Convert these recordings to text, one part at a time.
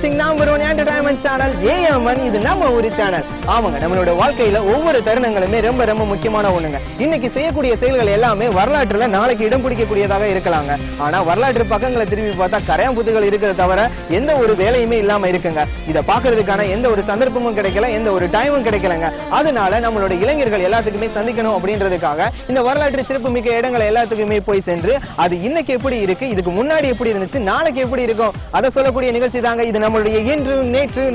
broadcasting number one entertainment channel AM1. இது நம்ம ஒரு சேனல். ஆமாங்க, நம்மளோட வாழ்க்கையில ஒவ்வொரு தருணங்களுமே ரொம்ப ரொம்ப முக்கியமான ஒண்ணுங்க. இன்னைக்கு செய்யக்கூடிய செயல்கள் எல்லாமே வரலாற்றுல நாளைக்கு இடம் பிடிக்கக்கூடியதாக இருக்கலாங்க. ஆனா வரலாற்று பக்கங்களை திரும்பி பார்த்தா கரையாம்புத்துகள் இருக்கிறத தவிர எந்த ஒரு வேலையுமே இல்லாம இருக்குங்க. இதை பாக்குறதுக்கான எந்த ஒரு சந்தர்ப்பமும் கிடைக்கல, எந்த ஒரு டைமும் கிடைக்கலங்க. அதனால நம்மளோட இளைஞர்கள் எல்லாத்துக்குமே சந்திக்கணும் அப்படின்றதுக்காக இந்த வரலாற்று சிறப்பு மிக்க இடங்களை எல்லாத்துக்குமே போய் சென்று அது இன்னைக்கு எப்படி இருக்கு, இதுக்கு முன்னாடி எப்படி இருந்துச்சு, நாளைக்கு எப்படி இருக்கும் அதை சொல்லக்கூடிய நிகழ்ச்சி தாங்க இது நம்மளுடைய இன்று நேற்று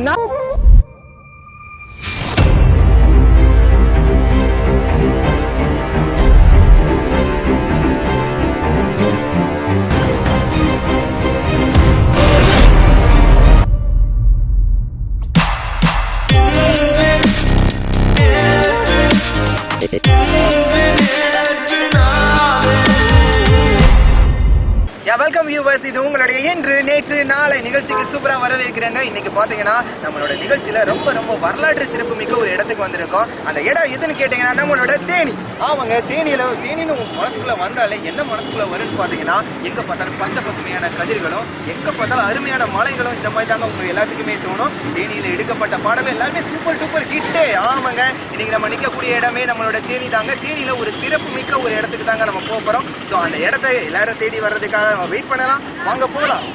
வெல்கம் வியூவர்ஸ். இது உங்களுடைய இன்று நேற்று நாளை நிகழ்ச்சிக்கு சூப்பரா வரவேற்கிறாங்க. இன்னைக்கு பாத்தீங்கன்னா நம்மளோட நிகழ்ச்சியில ரொம்ப ரொம்ப வரலாற்று சிறப்பு மிக்க ஒரு இடத்துக்கு வந்திருக்கோம். அந்த இடம் எதுன்னு கேட்டீங்கன்னா நம்மளோட தேனி. ஆமாங்க, தேனின்னு மனசுக்குள்ள வந்தாலே என்ன மனசுக்குள்ள வரும்னு பாத்தீங்கன்னா எங்க பார்த்தாலும் பச்சை பசுமையான கதிர்களும் எங்க பார்த்தாலும் அருமையான மலைகளும் இந்த மாதிரி தாங்க உங்களுக்கு எல்லாத்துக்குமே தோணும். தேனியில எடுக்கப்பட்ட பாடல் எல்லாமே சூப்பர் சூப்பர் ஹிட்டே. ஆமாங்க, இன்னைக்கு நம்ம நிக்கக்கூடிய இடமே நம்மளோட தேனி தாங்க. தேனியில ஒரு சிறப்பு மிக்க ஒரு இடத்துக்கு தாங்க நம்ம போறோம். ஸோ அந்த இடத்தை எல்லாரும் தேடி வர்றதுக்காக வெயிட் பண்ணலாம். வாங்க போலாம்.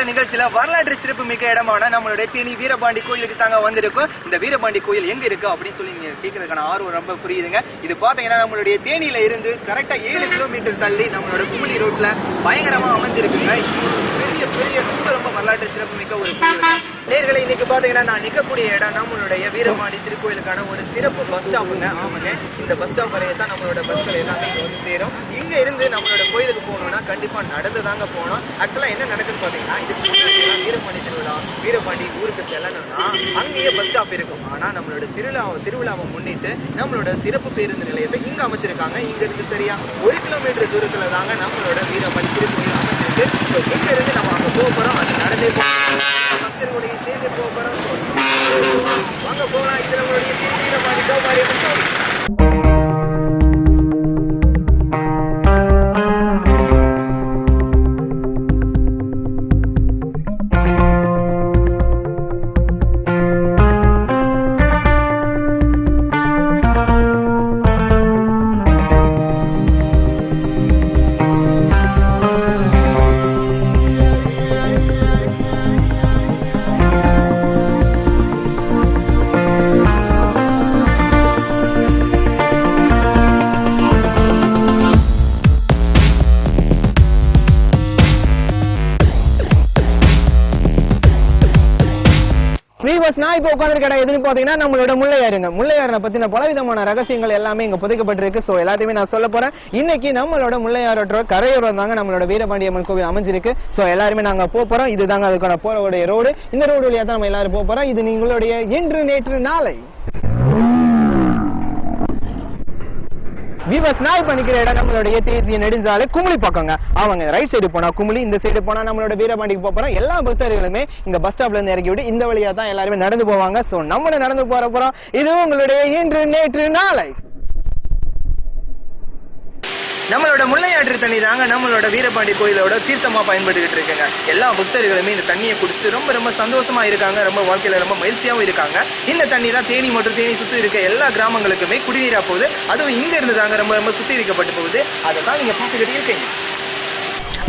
நிகழ்ச்சியில வரலாற்று சிறப்பு மிக்க இடமான நம்மளுடைய தேனி வீரபாண்டி கோயிலுக்கு தாங்க வந்திருக்கும். இந்த வீரபாண்டி கோயில் எங்க இருக்கு அப்படின்னு சொல்லி நீங்க கேட்கறதுக்கான ஆர்வம் ரொம்ப புரியுதுங்க. இது பாத்தீங்கன்னா நம்மளுடைய தேனியில இருந்து கரெக்டா 7 கிலோமீட்டர் தள்ளி நம்மளோட குமுளி ரோட்ல பயங்கரமா அமைஞ்சிருக்குங்க. பெரிய பெரிய ரொம்ப ரொம்ப வரலாற்று சிறப்பு மிக்க ஒரு கோயில். நேர்களை இன்னைக்கு பாத்தீங்கன்னா நான் நிக்கக்கூடிய இடம் நம்மளுடைய வீரபாண்டி திருக்கோயிலுக்கான ஒரு சிறப்பு பஸ் ஸ்டாப்புங்க. ஆமாங்க, இந்த பஸ் ஸ்டாப் வரையே தான் நம்மளோட பஸ்கள் எல்லாமே இங்க வந்து சேரும். இங்க இருந்து நம்மளோட கோயிலுக்கு போகணும்னா கண்டிப்பா நடந்து தாங்க போகணும். ஆக்சுவலா என்ன நடக்குன்னு பாத்தீங்கன்னா வீரபாண்டி திருவிழா, வீரபாண்டி ஊருக்கு செல்லணும்னா அங்கேயே பஸ் ஸ்டாப் இருக்கும். ஆனா நம்மளோட திருவிழாவை முன்னிட்டு நம்மளோட சிறப்பு பேருந்து நிலையத்தை இங்க அமைச்சிருக்காங்க. இங்க இருந்து சரியா 1 கிலோமீட்டர் தூரத்துல தாங்க நம்மளோட வீரபாண்டி திருக்கோயில் அமைச்சிருக்கு. இங்க இருந்து நம்ம அங்க போறோம். அது நடந்தே பக்தர்களுடைய சேர்ந்து போறோம். வாங்க போலாம். இது நம்மளுடைய வீரபாண்டி கௌமாரி. நான் இப்ப உட்கார்ந்து கடை எதுன்னு பாத்தீங்கன்னா நம்மளோட முல்லையாறுனை பத்தின பலவிதமான ரகசியங்கள் எல்லாமே இங்க புதைக்கப்பட்டிருக்கு. சோ எல்லாத்தையுமே நான் சொல்ல போறேன். இன்னைக்கு நம்மளோட முல்லையாரோட கரையோரம் தாங்க நம்மளோட வீரபாண்டி அம்மன் கோவில் அமைஞ்சிருக்கு. சோ எல்லாருமே நாங்க போறோம். இதுதாங்க அதுக்கான போறோடைய ரோடு. இந்த ரோடு வழியா தான் நம்ம எல்லாரும் போறோம். இது நீங்களுடைய இன்று நேற்று நாளை. நான் இப்ப நிக்கிற இடம் நம்மளுடைய தேசிய நெடுஞ்சாலை குமுளி பக்கங்க. ஆமாங்க, ரைட் சைடு போனா குமுளி, இந்த சைடு போனா நம்மளோட வீரபாண்டிக்கு போறோம். எல்லா பக்தர்களுமே இங்க பஸ் ஸ்டாப்ல இருந்து இறக்கி விட்டு இந்த வழியா தான் எல்லாருமே நடந்து போவாங்க. சோ நம்ம நடந்து போறோம். இது உங்களுடைய இன்று நேற்று நாளை. நம்மளோட முல்லையாற்று தண்ணி தாங்க நம்மளோட வீரபாண்டி கோயிலோட தீர்த்தமா பயன்படுத்திட்டு இருக்குங்க. எல்லா பக்தர்களுமே இந்த தண்ணியை குடிச்சு ரொம்ப ரொம்ப சந்தோஷமா இருக்காங்க. ரொம்ப வாழ்க்கையில ரொம்ப மகிழ்ச்சியாவும் இருக்காங்க. இந்த தண்ணி தான் தேனி மற்றும் தேனி சுத்தி இருக்க எல்லா கிராமங்களுக்குமே குடிநீரா போகுது. அதுவும் இங்க இருந்து தாங்க ரொம்ப ரொம்ப சுத்திகரிக்கப்பட்டு போகுது. அதை தான் நீங்க பாத்துக்கிட்டே இருக்கீங்க.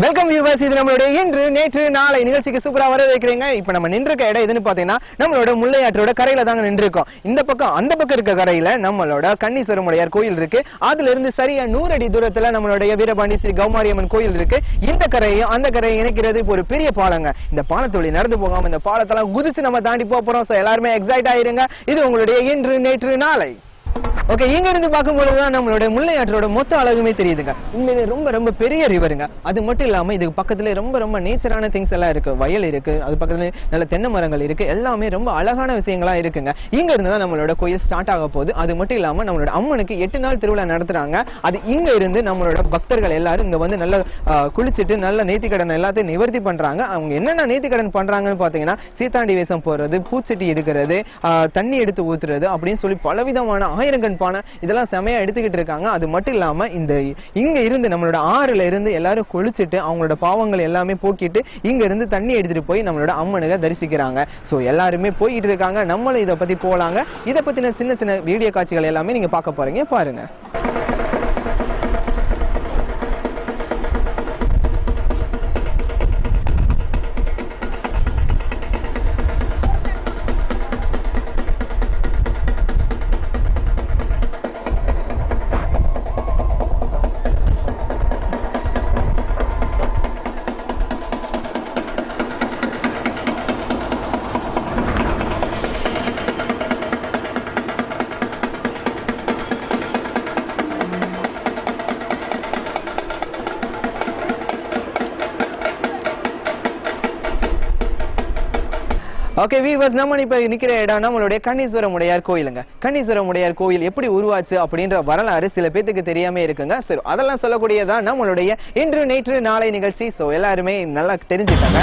வெல்கம் வியூவர்ஸ், இது நம்மளுடைய இன்று நேற்று நாளை நிகழ்ச்சிக்கு சூப்பரா வரவேற்கிறீங்க. இப்ப நம்ம நின்றுக்க இடம் எதுன்னு பாத்தீங்கன்னா நம்மளோட முல்லையாற்றோட கரையில தாங்க நின்றுருக்கோம். இந்த பக்கம் அந்த பக்கம் இருக்க கரையில நம்மளோட கண்ணீஸ்வரமுடையார் கோயில் இருக்கு. அதுல இருந்து சரியா 100 அடி தூரத்துல நம்மளுடைய வீரபாண்டி ஸ்ரீ கௌமாரியம்மன் கோயில் இருக்கு. இந்த கரையும் அந்த கரையும் இணைக்கிறது இப்போ ஒரு பெரிய பாலங்க. இந்த பாலத்தொழி நடந்து போகாம இந்த பாலத்தெல்லாம் குதிச்சு நம்ம தாண்டி போறோம். எல்லாருமே எக்ஸைட் ஆயிருங்க. இது உங்களுடைய இன்று நேற்று நாளை. ஓகே, இங்க இருந்து பார்க்கும்போதுதான் நம்மளோட முல்லையாற்றோட மொத்த அழகுமே தெரியுதுங்க. உண்மையிலே ரொம்ப ரொம்ப பெரிய ரிவருங்க. அது மட்டும் இல்லாம இதுக்கு பக்கத்துல ரொம்ப ரொம்ப நேச்சரான திங்ஸ் எல்லாம் இருக்கு. வயல் இருக்கு, அது பக்கத்துல நல்ல தென்னை மரங்கள் இருக்கு. எல்லாமே ரொம்ப அழகான விஷயங்களா இருக்குங்க. இங்க இருந்துதான் நம்மளோட கோயில் ஸ்டார்ட் ஆக போகுது. அது மட்டும் இல்லாம நம்மளோட அம்மனுக்கு 8 நாள் திருவிழா நடத்துறாங்க. அது இங்க இருந்து நம்மளோட பக்தர்கள் எல்லாரும் இங்க வந்து நல்ல குளிச்சுட்டு நல்ல நேர்த்திக்கடன் எல்லாத்தையும் நிவர்த்தி பண்றாங்க. அவங்க என்னென்ன நேர்த்திக்கடன் பண்றாங்கன்னு பாத்தீங்கன்னா சீத்தாண்டி வேஷம் போடுறது, பூச்செட்டி எடுக்கிறது, தண்ணி எடுத்து ஊத்துறது அப்படின்னு சொல்லி பலவிதமான ஆயிரங்கன் பானை இதெல்லாம் செமையா எடுத்துக்கிட்டு இருக்காங்க. அது மட்டும் இல்லாம இங்க இருந்து நம்மளோட ஆறுல இருந்து எல்லாரும் குளிச்சுட்டு அவங்களோட பாவங்கள் எல்லாமே போக்கிட்டு இங்க இருந்து தண்ணி எடுத்துட்டு போய் நம்மளோட அம்மனுக்கு தரிசிக்கிறாங்க. சோ எல்லாருமே போயிட்டு இருக்காங்க. நம்மளும் இதை பத்தி போலாங்க. இதை பத்தின சின்ன சின்ன வீடியோ காட்சிகள் எல்லாமே நீங்க பார்க்க போறீங்க, பாருங்க. ஓகே வீவர்ஸ், நம்ம இப்ப நிக்கிற இடம் நம்மளுடைய கண்ணீஸ்வரமுடையார் கோயிலுங்க. கண்ணீஸ்வரமுடையார் கோயில் எப்படி உருவாச்சு அப்படின்ற வரலாறு சில பேத்துக்கு தெரியாம இருக்குங்க. சரி, அதெல்லாம் சொல்லக்கூடியதான் நம்மளுடைய இன்று நேற்று நாளை நிகழ்ச்சி. சோ எல்லாருமே நல்லா தெரிஞ்சுட்டாங்க.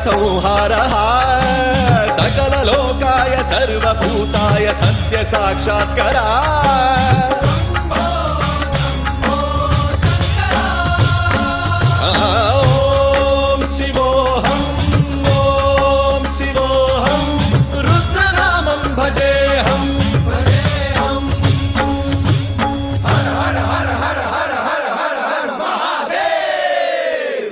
संहारः सकललोकाय सर्वभूताय सत्य साक्षात्करा ओम शिवोऽहं रुद्रनामं भजेऽहं हर हर हर हर हर हर हर हर महादेव.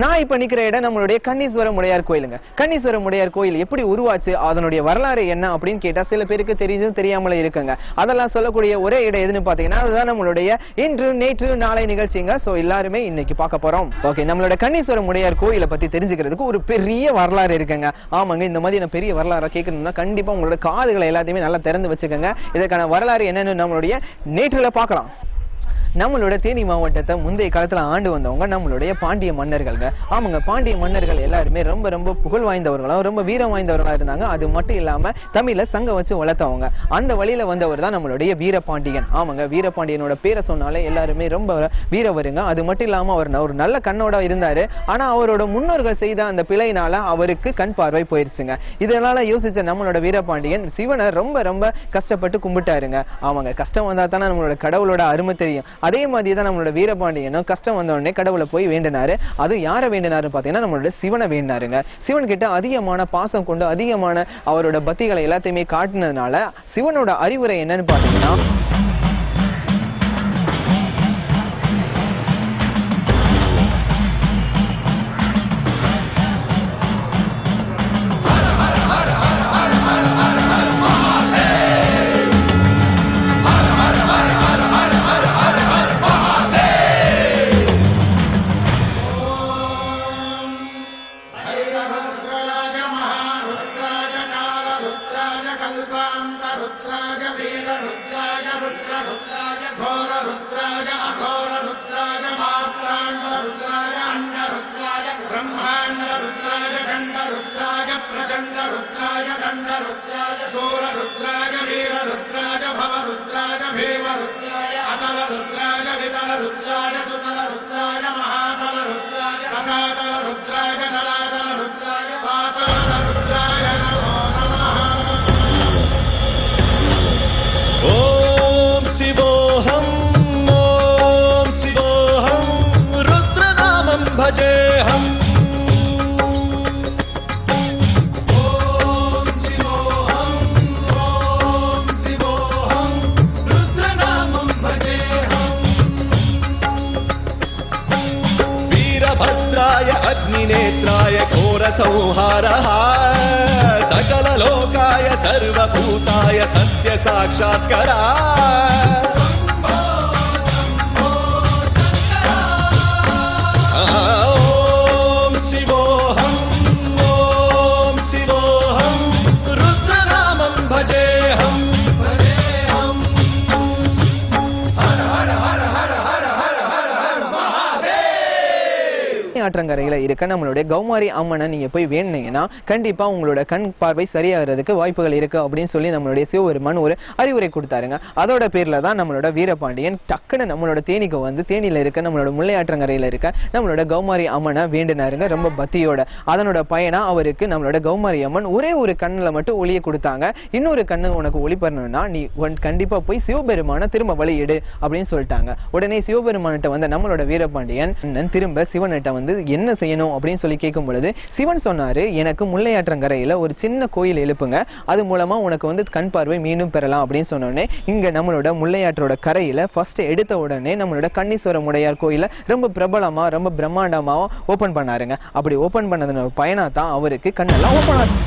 நான் இப்ப நிக்கிற இடம் நம்மளுடைய கண்ணீஸ்வரமுடையார் கோயிலுங்க. கண்ணீஸ்வரமுடையார் கோயில் எப்படி உருவாச்சு, அதனுடைய வரலாறு என்ன அப்படின்னு கேட்டா சில பேருக்கு தெரிஞ்சும் தெரியாமலே இருக்குங்க. அதெல்லாம் சொல்லக்கூடிய ஒரே இடம் எதுன்னு பாத்தீங்கன்னா அதுதான் நம்மளுடைய இன்று நேற்று நாளை நிகழ்ச்சிங்க. சோ எல்லாருமே இன்னைக்கு பார்க்க போறோம். ஓகே, நம்மளோட கண்ணீஸ்வரமுடையார் கோயிலை பத்தி தெரிஞ்சுக்கிறதுக்கு ஒரு பெரிய வரலாறு இருக்குங்க. ஆமாங்க, இந்த மாதிரி பெரிய வரலாறு கேட்கணும்னா கண்டிப்பா உங்களோட காதுகளை எல்லாத்தையுமே நல்லா திறந்து வச்சுக்கோங்க. இதற்கான வரலாறு என்னன்னு நம்மளுடைய நேற்றுல பார்க்கலாம். நம்மளோட தேனி மாவட்டத்தை முந்தைய காலத்துல ஆண்டு வந்தவங்க நம்மளுடைய பாண்டிய மன்னர்கள்ங்க. ஆமாங்க, பாண்டிய மன்னர்கள் எல்லாருமே ரொம்ப ரொம்ப புகழ் வாய்ந்தவர்களும் ரொம்ப வீரம் வாய்ந்தவர்களா இருந்தாங்க. அது மட்டும் இல்லாம தமிழ்ல சங்கம் வச்சு வளர்த்தவங்க. அந்த வழியில வந்தவர் தான் நம்மளுடைய வீரபாண்டியன். ஆமாங்க, வீரபாண்டியனோட பேரை சொன்னாலே எல்லாருமே ரொம்ப வீரவருங்க. அது மட்டும் இல்லாம அவர் ஒரு நல்ல கண்ணோட இருந்தாரு. ஆனா அவரோட முன்னோர்கள் செய்த அந்த பிழையினால அவருக்கு கண் பார்வை போயிருச்சுங்க. இதனால யோசிச்ச நம்மளோட வீரபாண்டியன் சிவனை ரொம்ப ரொம்ப கஷ்டப்பட்டு கும்பிட்டாருங்க. ஆமாங்க, கஷ்டம் வந்தா தானே நம்மளோட கடவுளோட அருமை தெரியும். அதே மாதிரி தான் நம்மளோட வீரபாண்டியனும் கஷ்டம் வந்த உடனே கடவுளை போய் வேண்டினாரு. அது யாரை வேண்டினாரு பாத்தீங்கன்னா நம்மளோட சிவனை வேண்டினாருங்க. சிவன் கிட்ட அதிகமான பாசம் கொண்டு அதிகமான அவரோட பக்திகளை எல்லாத்தையுமே காட்டினதுனால சிவனோட அறிவுரை என்னன்னு பாத்தீங்கன்னா, संहारः सकललोकाय सर्वभूताय सत्य साक्षात्करा ओम शिवोऽहं रुद्रनामं भजेऽहं हर हर हर हर हर हर हर हर महादेव. ஆற்றங்கரையில இருக்க நம்மளுடைய கௌமாரி அம்மனை நீங்க போய் வேணுனீங்கன்னா கண்டிப்பா உங்களோட கண் பார்வை சரியாகிறதுக்கு வாய்ப்புகள் இருக்கு அப்படின்னு சொல்லி நம்மளுடைய சிவபெருமான் ஒரு அறிவுரை கொடுத்தாருங்க. அதோட பேர்ல தான் நம்மளோட வீரபாண்டியன் டக்குன்னு நம்மளோட தேனிக்கு வந்து தேனியில இருக்க நம்மளோட முல்லை ஆற்றங்கரையில இருக்க நம்மளோட கௌமாரி அம்மனை வேண்டினாருங்க ரொம்ப பக்தியோட. அதனோட பயனா அவருக்கு நம்மளோட கௌமாரி அம்மன் ஒரே ஒரு கண்ணுல மட்டும் ஒளியை கொடுத்தாங்க. இன்னொரு கண்ணு உனக்கு ஒளி பண்ணணும்னா நீ கண்டிப்பா போய் சிவபெருமான திரும்ப வழியிடு அப்படின்னு சொல்லிட்டாங்க. உடனே சிவபெருமான்கிட்ட வந்த நம்மளோட வீரபாண்டியன் திரும்ப சிவன்கிட்ட வந்து என்ன செய்யணும் அப்படின்னு சொல்லி கேட்கும் பொழுது சிவன் சொன்னாரு, எனக்கு முல்லை ஆற்றங்கரையில ஒரு சின்ன கோயில் எழுப்புங்க, அது மூலமா உனக்கு வந்து கண் பார்வை மீண்டும் பெறலாம் அப்படின்னு சொன்னோடனே இங்க நம்மளோட முல்லை ஆற்றோட கரையில ஃபர்ஸ்ட் எடுத்த உடனே நம்மளோட கண்ணீஸ்வர முடையார் கோயில ரொம்ப பிரபலமா ரொம்ப பிரம்மாண்டமா ஓபன் பண்ணாருங்க. அப்படி ஓபன் பண்ணதனோட பயனா தான் அவருக்கு கண்ணெல்லாம் ஓபன் ஆச்சு.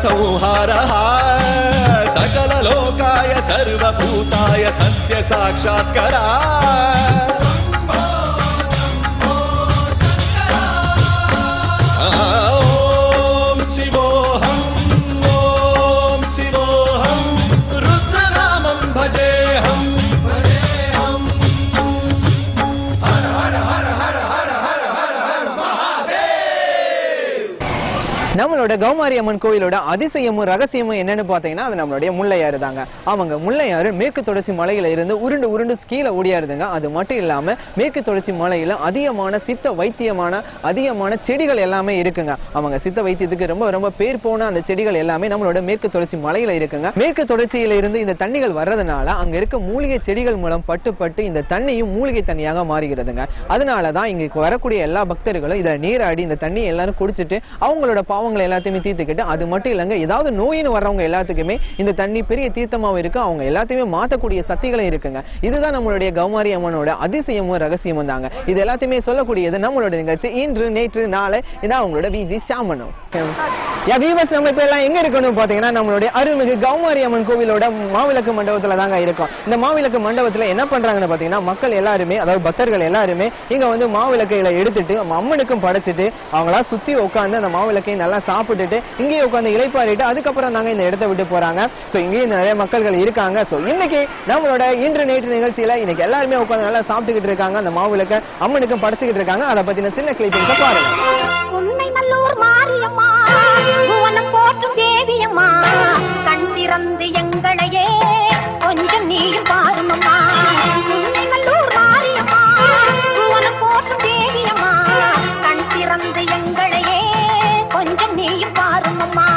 संहारः सकललोकाय सर्वभूताय सत्य साक्षात्करा ओम शिवोऽहं रुद्रनामं भजेऽहं हर हर हर हर हर हर हर हर महादेव. நம்மளோட கௌமாரி அம்மன் கோயிலோட அதிசயமும் ரகசியமும் என்னன்னு பாத்தீங்கன்னா அது நம்மளுடைய முல்லையாறு தாங்க. அவங்க முல்லையாறு மேற்கு தொடர்ச்சி மலையில இருந்து உருண்டு உருண்டு கீழே ஓடியாருதுங்க. அது மட்டும் இல்லாம மேற்கு தொடர்ச்சி மலையில அதிகமான சித்த வைத்தியமான அதிகமான செடிகள் எல்லாமே இருக்குங்க. அவங்க சித்த வைத்தியத்துக்கு ரொம்ப ரொம்ப பேர் போன அந்த செடிகள் எல்லாமே நம்மளோட மேற்கு தொடர்ச்சி மலையில இருக்குங்க. மேற்கு தொடர்ச்சியில இருந்து இந்த தண்ணிகள் வர்றதுனால அங்க இருக்க மூலிகை செடிகள் மூலம் பட்டு இந்த தண்ணியும் மூலிகை தண்ணியாக மாறுகிறதுங்க. அதனாலதான் இங்க வரக்கூடிய எல்லா பக்தர்களும் இதை நீராடி இந்த தண்ணியை எல்லாரும் குடிச்சிட்டு அவங்களோட பாவங்களை எல்லாத்தையுமே தீர்த்துக்கிட்டு, அது மட்டும் இல்லைங்க, ஏதாவது நோயின்னு வர்றவங்க எல்லாத்துக்குமே இந்த தண்ணி பெரிய தீர்த்தமாவும் இருக்கு. அவங்க எல்லாத்தையுமே மாற்றக்கூடிய சக்திகளும் இருக்குங்க. இதுதான் நம்மளுடைய கௌமாரி அம்மனோட அதிசயமும் ரகசியமும் தாங்க. இது எல்லாத்தையுமே சொல்லக்கூடியது நம்மளோட நிகழ்ச்சி இன்று நேற்று நாளை. இதான் அவங்களோட விஜி சாமனும். நம்ம இப்ப எல்லாம் எங்க இருக்கணும் பாத்தீங்கன்னா நம்மளுடைய அருள்மிகு கௌமாரி அம்மன் கோவிலோட மாவிளக்கு மண்டபத்துல தாங்க இருக்கும். இந்த மாவிளக்கு மண்டபத்துல என்ன பண்றாங்கன்னு பாத்தீங்கன்னா மக்கள் எல்லாருமே, அதாவது பக்தர்கள் எல்லாருமே இங்க வந்து மாவிளக்கையில எடுத்துட்டு அம்மனுக்கும் படைச்சிட்டு அவங்களா சுத்தி உட்காந்து அந்த மாவிளக்கை நல்லா சாப்பிட்டுட்டு இங்கேயே உட்காந்து இலைப்பாரிட்டு அதுக்கப்புறம் தாங்க இந்த இடத்தை விட்டு போறாங்க. சோ இங்கேயும் நிறைய மக்கள்கள் இருக்காங்க. சோ இன்னைக்கு நம்மளோட இன்று நேற்று நிகழ்ச்சியில இன்னைக்கு எல்லாருமே உட்காந்து நல்லா சாப்பிட்டுக்கிட்டு இருக்காங்க. அந்த மாவிளக்க அம்மனுக்கும் படைச்சுக்கிட்டு இருக்காங்க. அதை பத்தின சின்ன கிளிப்பிங்ஸ் பாருங்க. தேவியம்மா கண் திறந்து எங்களையே கொஞ்சம் நீயும் பாருமம்மா. நல்லூர் மாரியம்மா பூவனம் போற்றும் தேவியம்மா கண் திறந்து எங்களையே கொஞ்சம் நீயும் பாருமம்மா.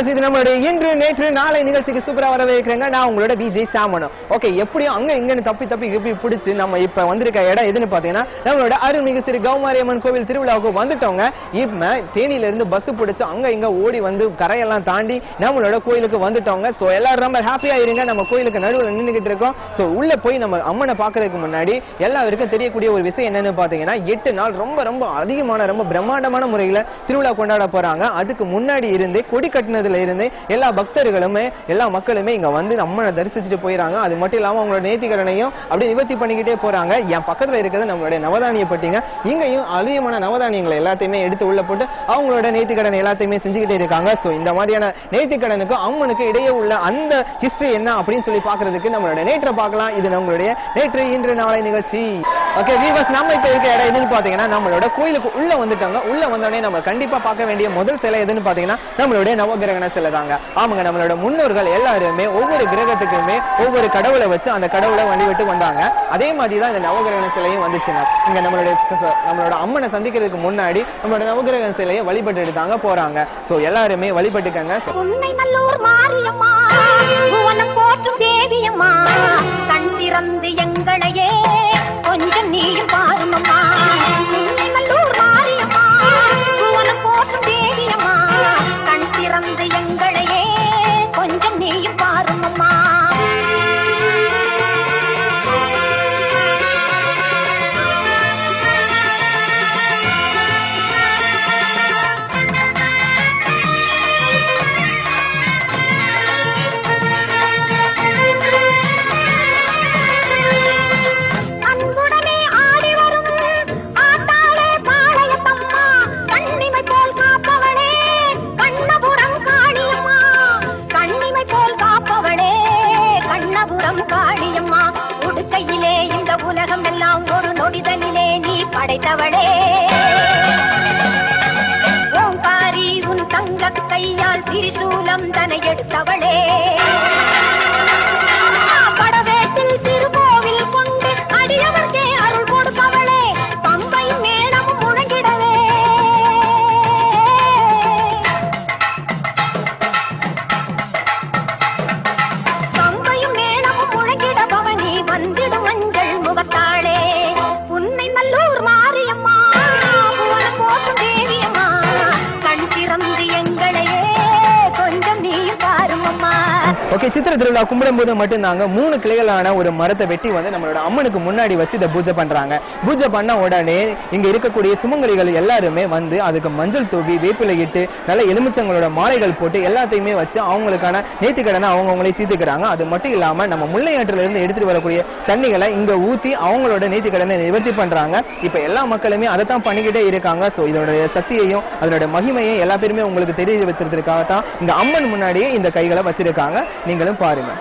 இது நம்மளுடைய இன்று நேற்று நாளை நிகழ்ச்சிக்கு சூப்பரா வரவேற்கிறேங்க. நான் உங்களோட விஜய் சாமனும். ஓகே, எப்படியும் அங்க இங்கன்னு தப்பி பிடிச்சு நம்ம இப்ப வந்திருக்க இடம் எதுன்னு பாத்தீங்கன்னா நம்மளோட அருள்மிகு ஸ்ரீ கௌமாரி அம்மன் கோவில் திருவிழாவுக்கு வந்துட்டோங்க. இப்ப தேனியில இருந்து பஸ் பிடிச்சு அங்க இங்க ஓடி வந்து கரையெல்லாம் தாண்டி நம்மளோட கோயிலுக்கு வந்துட்டோங்க. சோ எல்லாரும் ரொம்ப ஹாப்பியா இருங்க. நம்ம கோயிலுக்கு நடுவில் நின்றுகிட்டு இருக்கோம். சோ உள்ள போய் நம்ம அம்மனை பாக்குறதுக்கு முன்னாடி எல்லாருக்கும் தெரியக்கூடிய ஒரு விஷயம் என்னன்னு பாத்தீங்கன்னா 8 நாள் ரொம்ப ரொம்ப அதிகமான ரொம்ப பிரம்மாண்டமான முறையில திருவிழா கொண்டாட போறாங்க. அதுக்கு முன்னாடி இருந்து கொடி கட்டினதுல இருந்து எல்லா பக்தர்களுமே எல்லா மக்களுமே இங்க வந்து அம்மனை தரிசிச்சுட்டு போயிறாங்க. அது மட்டும் இல்லாம அவங்களோட நேர்த்திக்கடனையும் அப்படியே நிவர்த்தி பண்ணிக்கிட்டே போறாங்க. என் பக்கத்துல இருக்கிறது நம்மளுடைய நவதானிய பட்டிங்க. இங்கேயும் அதிகமான நவதானியங்களை எல்லாத்தையுமே எடுத்து உள்ள போட்டு அவங்களோட நேர்த்திக்கடனை எல்லாத்தையுமே செஞ்சுக்கிட்டே இருக்காங்க. சோ இந்த மாதிரியான நேர்த்திக்கடனுக்கும் அம்மனுக்கு இடையே உள்ள அந்த ஹிஸ்டரி என்ன அப்படின்னு சொல்லி பாக்குறதுக்கு நம்மளோட நேற்றை பார்க்கலாம். இது நம்மளுடைய நேற்று இன்று நாளை நிகழ்ச்சி. ஓகே வீவர்ஸ், நம்ம இப்ப இருக்க இடம் எதுன்னு பாத்தீங்கன்னா நம்மளோட கோயிலுக்கு உள்ள வந்துட்டாங்க. உள்ள வந்தோடனே நம்ம கண்டிப்பா பார்க்க வேண்டிய முதல் சிலை எதுன்னு பாத்தீங்கன்னா நம்மளுடைய நவகிரகண சிலை தாங்க. ஆமாங்க, நம்மளோட முன்னோர்கள் எல்லாருமே ஒவ்வொரு கிரகத்துக்குமே ஒவ்வொரு கடவுளை வச்சு அந்த கடவுளை வழிபட்டு வந்தாங்க. அதே மாதிரிதான் இந்த நவகிரகண சிலையும் வந்துச்சுங்க. இங்க நம்மளோட அம்மனை சந்திக்கிறதுக்கு முன்னாடி நம்மளோட நவகிரக சிலையை வழிபட்டு எடுத்தாங்க போறாங்க. சோ எல்லாருமே வழிபட்டுக்கங்க. நல்லூர் மாரியம்மா பூவனம் போற்றும் தேவியம்மா கண் திறந்து எங்களையே கொஞ்சம் நீயும் பாருமம்மா. நல்லூர் மாரியம்மா பூவனம் போற்றும் தேவியம்மா கண் திறந்து எங்களையே கொஞ்சம் நீயும் பாருமம்மா. படைத்தவளே ஓங்காரி உன் தங்க கையால் திரிசூலம் தனை எடுத்தவளே படவேட்டில் திருக்கோவில் கொண்டு அடியவர்க்கே அருள் கொடுப்பவளே பம்பை மேளமும் முழங்கிடவே பம்பையும் மேளமும் முழங்கிட பவனி வந்திடும் மஞ்சள் முகத்தாளே நல்லூர் மாரியம்மா பூவனம் போற்றும் தேவியம்மா கண் திறந்து எங்களையே கொஞ்சம் நீ பாருமம்மா. ஓகே, சித்திரை திருவிழா கும்பிடும் போது மட்டும்தாங்க 3 கிளைகளான ஒரு மரத்தை வெட்டி வந்து நம்மளோட அம்மனுக்கு முன்னாடி வச்சு இதை பூஜை பண்றாங்க. பூஜை பண்ண உடனே இங்க இருக்கக்கூடிய சுமங்கலிகள் எல்லாருமே வந்து அதுக்கு மஞ்சள் தூவி வேப்பிலை இட்டு நல்ல எலுமிச்சங்களோட மாலைகள் போட்டு எல்லாத்தையுமே வச்சு அவங்களுக்கான நேர்த்திக்கடனை அவங்களே தீர்த்துக்கிறாங்க. அது மட்டும் இல்லாம நம்ம முல்லையாற்றுல இருந்து எடுத்துட்டு வரக்கூடிய தண்ணிகளை இங்க ஊத்தி அவங்களோட நேர்த்திக்கடனை நிவர்த்தி பண்றாங்க. இப்ப எல்லா மக்களுமே அதை தான் பண்ணிக்கிட்டே இருக்காங்க. சோ இதோட சக்தியையும் அதோட மகிமையும் எல்லா பேருமே உங்களுக்கு தெரிய வச்சிருக்கிறதுக்காக தான் இந்த அம்மன் முன்னாடியே இந்த கைகளை வச்சிருக்காங்க. நீங்களும் பாருங்க.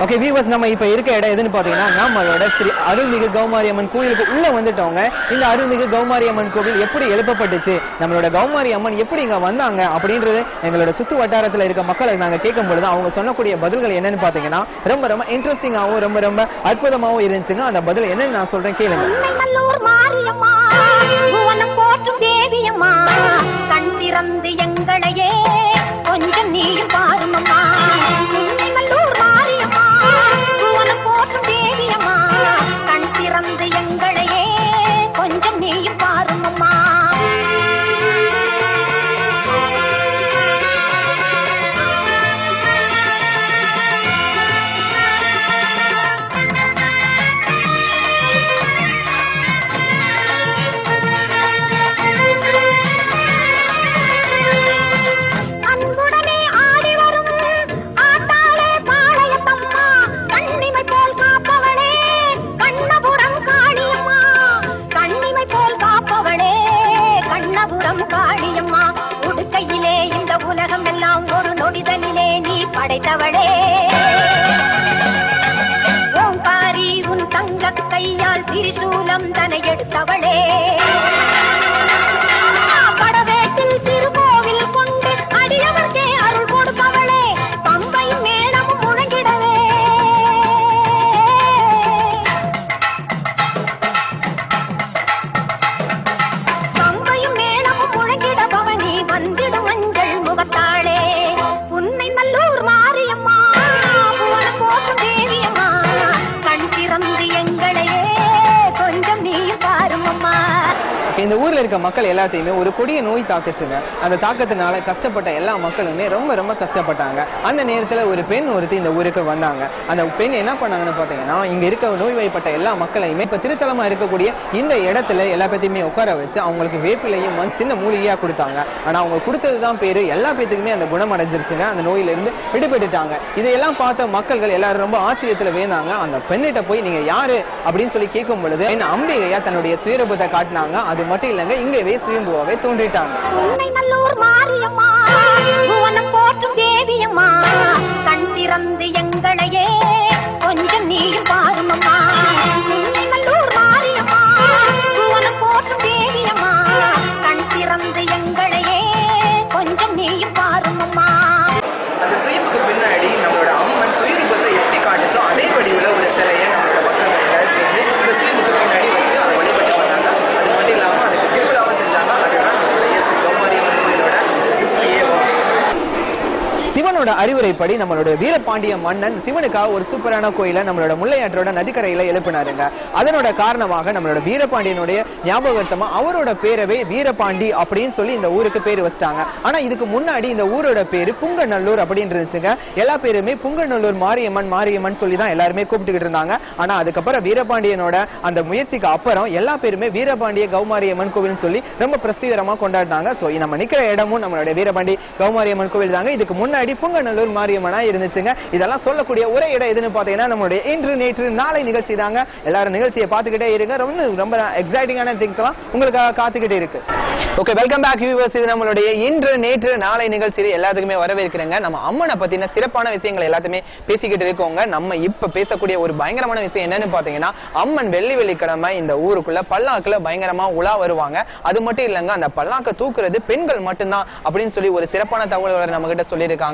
ஓகே வியூவர்ஸ், நம்ம இப்ப இருக்க இடம் எதுன்னு பாத்தீங்கன்னா நம்மளோட ஸ்ரீ அருள்மிகு கௌமாரி அம்மன் கோயிலுக்கு உள்ள வந்துட்டோங்க. இந்த அருள்மிகு கௌமாரி அம்மன் கோவில் எப்படி எழுப்பப்பட்டுச்சு, நம்மளோட கௌமாரி அம்மன் எப்படி இங்க வந்தாங்க அப்படின்றது எங்களோட சுத்து வட்டாரத்துல இருக்க மக்களை நாங்க கேட்கும் பொழுது அவங்க சொல்லக்கூடிய பதில்கள் என்னன்னு பாத்தீங்கன்னா ரொம்ப ரொம்ப இன்ட்ரெஸ்டிங்காவும் ரொம்ப ரொம்ப அற்புதமாவும் இருந்துச்சுங்க. அந்த பதில் என்னன்னு நான் சொல்றேன் கேளுங்க. கண் திறந்து எங்களையே கொஞ்சம் நீயும் பாருமம்மா. நல்லூர் மாரியம்மா பூவனம் போற்றும் தேவியம்மா, கண் திறந்து எங்களையே கொஞ்சம் நீயும் பாருமம்மா. படைத்தவளே ஓங்காரி உன் தங்க கையால் திரிசூலம் தனை எடுத்தவளே, படவேட்டில் திருக்கோவில் கொண்டு அடியவர்க்கே அருள் கொடுப்பவளே, பம்பையும் மேளமும் முழங்கிடவே. பம்பையும் மேளமும் முழங்கிட பவனி வந்திடும் மஞ்சள் முகத்தாளே, உன்னை நல்லூர் மாரியம்மா பூவனம் போற்றும் தேவியம்மா, கண் திறந்து எங்களையே கொஞ்சம் நீயும் பாருமம்மா. இந்த ஊர்ல இருக்க மக்கள் எல்லாத்தையுமே ஒரு கொடிய நோய் தாக்குச்சுங்க. அந்த தாக்கத்தினால கஷ்டப்பட்ட எல்லா மக்களுமே ரொம்ப ரொம்ப கஷ்டப்பட்டாங்க. அந்த நேரத்துல ஒரு பெண் ஒருத்தி இந்த ஊருக்கு வந்தாங்க. அந்த பெண் என்ன பண்ணாங்கன்னு பாத்தீங்கன்னா இங்க இருக்க நோய்வாய்ப்பட்ட எல்லா மக்களையுமே இப்ப திருத்தலமா இருக்கக்கூடிய இந்த இடத்துல எல்லா பேத்தையுமே உட்கார வச்சு அவங்களுக்கு வேப்பிலையும் சின்ன மூலிகையா கொடுத்தாங்க. ஆனா அவங்க கொடுத்ததுதான் பேரு எல்லா பேத்துக்குமே அந்த குணம் அடைஞ்சிருச்சுங்க. அந்த நோயில இருந்து விடுபட்டுட்டாங்க. இதையெல்லாம் பார்த்த மக்கள்கள் எல்லாரும் ரொம்ப ஆச்சரியத்துல வேந்தாங்க. அந்த பெண்ணிட்ட போய் நீங்க யாரு அப்படின்னு சொல்லி கேட்கும் பொழுது என்ன அம்பிகையா தன்னுடைய சுயரூபத்தை காட்டினாங்க. அது மட்டும் இல்லங்க, இங்கவே சுயம்புவாவே தோன்றிட்டாங்க. உன்னை நல்லூர் மாரியம்மா பூவனம் போற்றும் தேவியம்மா, கண் திறந்து எங்களையே கொஞ்சம் நீயும் பாருமம்மா. உன்னை நல்லூர் மாரியம்மா பூவனம் போற்றும் தேவியம்மா, கண் திறந்து எங்களையே கொஞ்சம் நீயும் பாருமம்மா. அந்த சுயம்புக்கு பின்னாடி நம்மளோட அம்மன் சுயரூபத்தை எப்படி காட்டுச்சோ அதே வடிவுல ஒரு சிலையை நம்மளோட மக்கள் சேர்ந்து இந்த சுயம்புக்கு பின்னாடி வந்து அதை வழிபட்டு வந்தாங்க. அது மட்டும் இல்லாம அதுக்கு திருவிழாவும் செஞ்சாங்க. அதுதான் நம்மளுடைய கௌமாரி அம்மன் கோயிலோட ஹிஸ்டரியே. சிவனோட அறிவுரைப்படி நம்மளோட வீரபாண்டிய மன்னன் சிவனுக்காக ஒரு சூப்பரான கோயிலை நம்மளோட முல்லையாற்றோட நதிக்கரையில எழுப்பினாருங்க. அதனோட காரணமாக நம்மளோட வீரபாண்டியனுடைய ஞாபகார்த்தமா அவரோட பேரவே வீரபாண்டி அப்படின்னு சொல்லி இந்த ஊருக்கு பேர் வச்சிட்டாங்க. ஆனா இதுக்கு முன்னாடி இந்த ஊரோட பேரு புங்கநல்லூர் அப்படின்னு இருந்துச்சுங்க. எல்லா பேருமே புங்கநல்லூர் மாரியம்மன் மாரியம்மன் சொல்லி தான் எல்லாருமே கூப்பிட்டுக்கிட்டு இருந்தாங்க. ஆனா அதுக்கப்புறம் வீரபாண்டியனோட அந்த முயற்சிக்கு அப்புறம் எல்லா பேருமே வீரபாண்டிய கௌமாரியம்மன் கோவில் சொல்லி ரொம்ப பிரசிகரமா கொண்டாடினாங்க. சோ நம்ம நிக்கிற இடமும் நம்மளோட வீரபாண்டி கௌமாரியம்மன் கோவில் தாங்க. இதுக்கு முன்னாடி புங்கநல்லூர் மாரியம்மனா இருந்துச்சுங்க. இதெல்லாம் சொல்லக்கூடிய ஒரே இடம் எதுன்னு பாத்தீங்கன்னா நம்மளுடைய இன்று நேற்று நாளை நிகழ்ச்சி தாங்க. எல்லாரும் நிகழ்ச்சியை பார்த்துக்கிட்டே இருங்க. ரொம்ப எக்ஸைட்டிங்கான திங்ஸ் எல்லாம் உங்களுக்காக காத்துக்கிட்டே இருக்கு. Okay, welcome back viewers. இது நம்மளுடைய இன்று நேற்று நாளை நிகழ்ச்சியில் எல்லாத்துக்குமே வரவேற்கிறேங்க. நம்ம அம்மனை பத்தின சிறப்பான விஷயங்கள் எல்லாத்தையுமே பேசிக்கிட்டு இருக்கோங்க. நம்ம இப்ப பேசக்கூடிய ஒரு பயங்கரமான விஷயம் என்னன்னு பாத்தீங்கன்னா அம்மன் வெள்ளிக்கிழமை இந்த ஊருக்குள்ள பல்லாக்குல பயங்கரமா உலா வருவாங்க. அது மட்டும் இல்லங்க, அந்த பல்லாக்க தூக்குறது பெண்கள் மட்டும்தான் அப்படின்னு சொல்லி ஒரு சிறப்பான தகவல்களை நம்ம கிட்ட சொல்லியிருக்காங்க.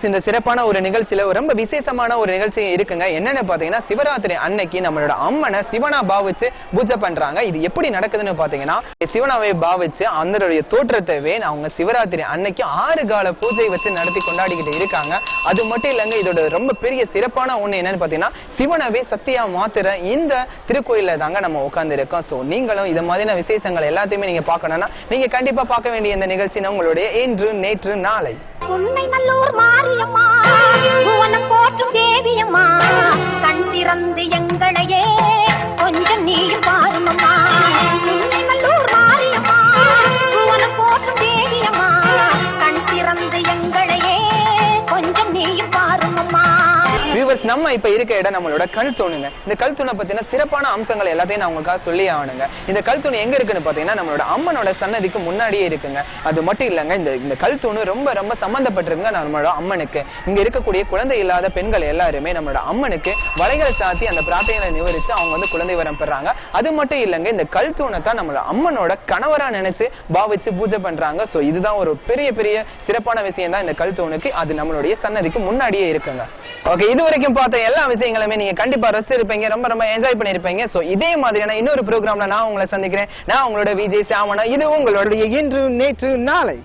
இந்த சிறப்பான ஒரு நிகழ்ச்சியில ரொம்ப விசேஷமான ஒரு நிகழ்ச்சி இருக்குங்க. என்னன்னு பாத்தீங்கன்னா சிவராத்திரி அன்னைக்கு நம்மளோட அம்மனை சிவனா பாவிச்சு பூஜை பண்றாங்க. இது எப்படி நடக்குதுன்னு பாத்தீங்கன்னா சிவனாவை பாவிச்சு அதனுடைய தோற்றத்தை அவங்க சிவராத்திரி அன்னைக்கு 6 கால பூஜை வச்சு நடத்தி கொண்டாடிக்கிட்டு இருக்காங்க. அது மட்டும் இல்லங்க, இதோட ரொம்ப பெரிய சிறப்பான ஒண்ணு என்னன்னு பாத்தீங்கன்னா சிவனவே சத்தியா மாத்திர இந்த திருக்கோயில தாங்க நம்ம உட்கார்ந்து இருக்கோம். சோ நீங்களும் இது மாதிரியான விசேஷங்கள் எல்லாத்தையுமே நீங்க பார்க்கணும்னா நீங்க கண்டிப்பா பார்க்க வேண்டிய இந்த நிகழ்ச்சி உங்களுடைய இன்று நேற்று நாளை. உன்னை நல்லூர் மாரியம்மா பூவனம் போற்றும் தேவியம்மா, கண் திறந்து எங்களையே கொஞ்சம் நீயும் பாருமம்மா. உன்னை நல்லூர் மாரியம்மா பூவனம் போற்றும் தேவியம்மா, கண் திறந்து எங்களையே கொஞ்சம் நீயும் பாருமம்மா. நம்ம இப்ப இருக்க இடம் நம்மளோட கல் தூணுங்க. இந்த கல் தூணை பத்தின சிறப்பான அம்சங்கள் எல்லாத்தையும் நான் உங்களுக்காக சொல்லி ஆகணுங்க. இந்த கல் தூண் எங்க இருக்குன்னு பாத்தீங்கன்னா நம்மளோட அம்மனோட சன்னதிக்கு முன்னாடியே இருக்குங்க. அது மட்டும் இல்லங்க, இந்த கல் தூணு ரொம்ப ரொம்ப சம்பந்தப்பட்டிருங்க நம்மளோட அம்மனுக்கு. இங்க இருக்கக்கூடிய குழந்தை இல்லாத பெண்கள் எல்லாருமே நம்மளோட அம்மனுக்கு வளைகள் சாத்தி அந்த பிரார்த்தனைகளை நிவரிச்சு அவங்க குழந்தை வரம் பெறாங்க. அது மட்டும் இல்லங்க, இந்த கல் தூணை தான் நம்மளோட அம்மனோட கணவரா நினைச்சு பாவிச்சு பூஜை பண்றாங்க. சோ இதுதான் ஒரு பெரிய பெரிய சிறப்பான விஷயம் தான் இந்த கல் தூணுக்கு. அது நம்மளுடைய சன்னதிக்கு முன்னாடியே இருக்குங்க. ஓகே, இது வரைக்கும் பார்த்த எல்லா விஷயங்களுமே நீங்க கண்டிப்பா ரசிச்சிருப்பீங்க, ரொம்ப ரொம்ப என்ஜாய் பண்ணிருப்பீங்க. சோ இதே மாதிரியான இன்னொரு ப்ரோக்ராம்ல நான் உங்களை சந்திக்கிறேன். நான் உங்களோட விஜய் சாமனா. இது உங்களுடைய இன்று நேற்று நாளை.